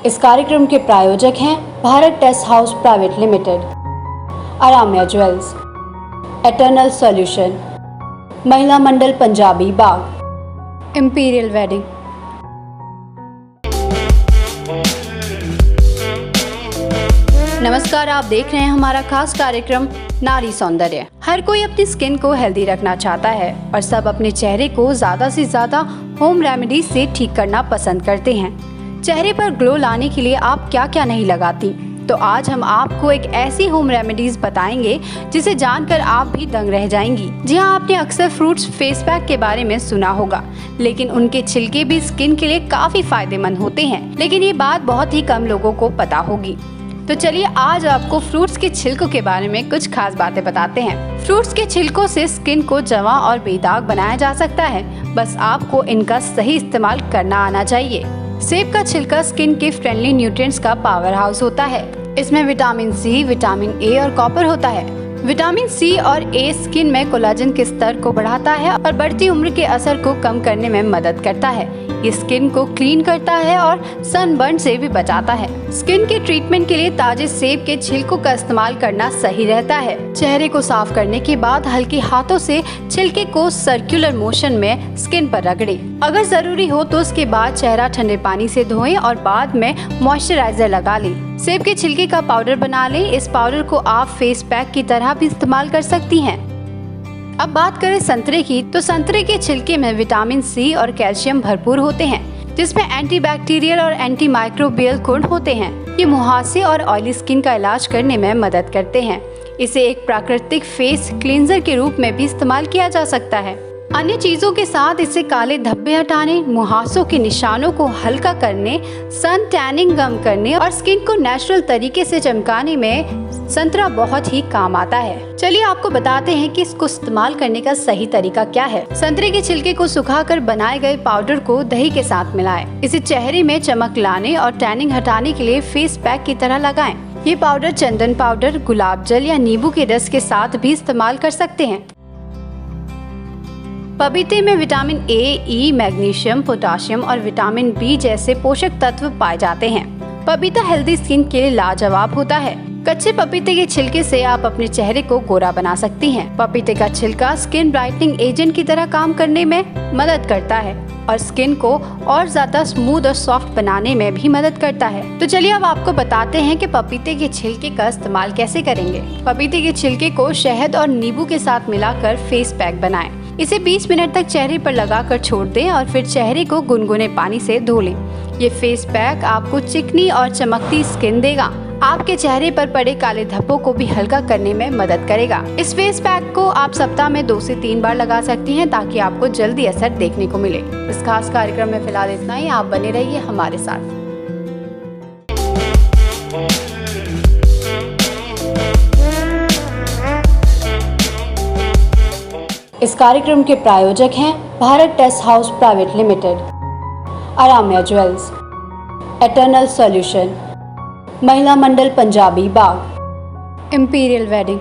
इस कार्यक्रम के प्रायोजक हैं Bharat test house private limited, Aaramya jewels, eternal solution, Mahila Mandal Punjabi Bagh, imperial wedding. नमस्कार, आप देख रहे हैं हमारा खास कार्यक्रम नारी सौंदर्य। हर कोई अपनी स्किन को हेल्दी रखना चाहता है और सब अपने चेहरे को ज्यादा से ज्यादा होम रेमेडीज से ठीक करना पसंद करते हैं। चेहरे पर ग्लो लाने के लिए आप क्या क्या नहीं लगाती, तो आज हम आपको एक ऐसी होम रेमेडीज बताएंगे जिसे जानकर आप भी दंग रह जाएंगी। जी हाँ, आपने अक्सर फ्रूट्स फेस पैक के बारे में सुना होगा, लेकिन उनके छिलके भी स्किन के लिए काफी फायदेमंद होते हैं, लेकिन ये बात बहुत ही कम लोगों को पता होगी। तो चलिए आज आपको फ्रूट्स के छिलकों के बारे में कुछ खास बातें बताते हैं। फ्रूट्स के छिलकों से स्किन को जवां और बेदाग बनाया जा सकता है, बस आपको इनका सही इस्तेमाल करना आना चाहिए। सेब का छिलका स्किन के फ्रेंडली न्यूट्रिएंट्स का पावर हाउस होता है। इसमें विटामिन सी, विटामिन ए और कॉपर होता है। विटामिन सी और ए स्किन में कोलाजन के स्तर को बढ़ाता है और बढ़ती उम्र के असर को कम करने में मदद करता है। ये स्किन को क्लीन करता है और सनबर्न से भी बचाता है। स्किन के ट्रीटमेंट के लिए ताजे सेब के छिलकों का इस्तेमाल करना सही रहता है। चेहरे को साफ करने के बाद हल्के हाथों से छिलके को सर्कुलर मोशन में स्किन पर रगड़ें। अगर जरूरी हो तो उसके बाद चेहरा ठंडे पानी से धोएं और बाद में मॉइस्चराइजर लगा लें। सेब के छिलके का पाउडर बना लें। इस पाउडर को आप फेस पैक की तरह भी इस्तेमाल कर सकती हैं। अब बात करें संतरे की, तो संतरे के छिलके में विटामिन सी और कैल्शियम भरपूर होते हैं, जिसमें एंटीबैक्टीरियल और एंटी माइक्रोबियल गुण होते हैं। ये मुहासे और ऑयली स्किन का इलाज करने में मदद करते हैं। इसे एक प्राकृतिक फेस क्लींजर के रूप में भी इस्तेमाल किया जा सकता है। अन्य चीजों के साथ इसे काले धब्बे हटाने, मुहासों के निशानों को हल्का करने, सन टैनिंग कम करने और स्किन को नेचुरल तरीके से चमकाने में संतरा बहुत ही काम आता है। चलिए आपको बताते हैं कि इसको इस्तेमाल करने का सही तरीका क्या है। संतरे के छिलके को सुखाकर बनाए गए पाउडर को दही के साथ मिलाएं। इसे चेहरे में चमक लाने और टैनिंग हटाने के लिए फेस पैक की तरह लगाएं। ये पाउडर चंदन पाउडर, गुलाब जल या नींबू के रस के साथ भी इस्तेमाल कर सकते हैं। पपीते में vitamin A, E, magnesium, potassium और विटामिन बी जैसे पोषक तत्व पाए जाते हैं। पपीता हेल्दी स्किन के लिए लाजवाब होता है। कच्चे पपीते के छिलके से आप अपने चेहरे को गोरा बना सकती हैं। पपीते का छिलका स्किन ब्राइटनिंग एजेंट की तरह काम करने में मदद करता है और स्किन को और ज्यादा स्मूथ और सॉफ्ट बनाने में भी मदद करता है। तो चलिए अब आपको बताते हैं कि पपीते के छिलके का इस्तेमाल कैसे करेंगे। पपीते के छिलके को शहद और नींबू के साथ मिलाकर फेस पैक बनाएं। इसे 20 मिनट तक चेहरे पर लगाकर छोड़ दें और फिर चेहरे को गुनगुने पानी से धो लें। ये फेस पैक आपको चिकनी और चमकती स्किन देगा। आपके चेहरे पर पड़े काले धब्बों को भी हल्का करने में मदद करेगा। इस फेस पैक को आप सप्ताह में 2 से 3 बार लगा सकती हैं ताकि आपको जल्दी असर देखने को मिले। इस खास कार्यक्रम में फिलहाल इतना ही। आप बने रहिए हमारे साथ। इस कार्यक्रम के प्रायोजक हैं Bharat test house private limited, Aaramya jewels, eternal solution, Mahila Mandal Punjabi Bagh, imperial wedding.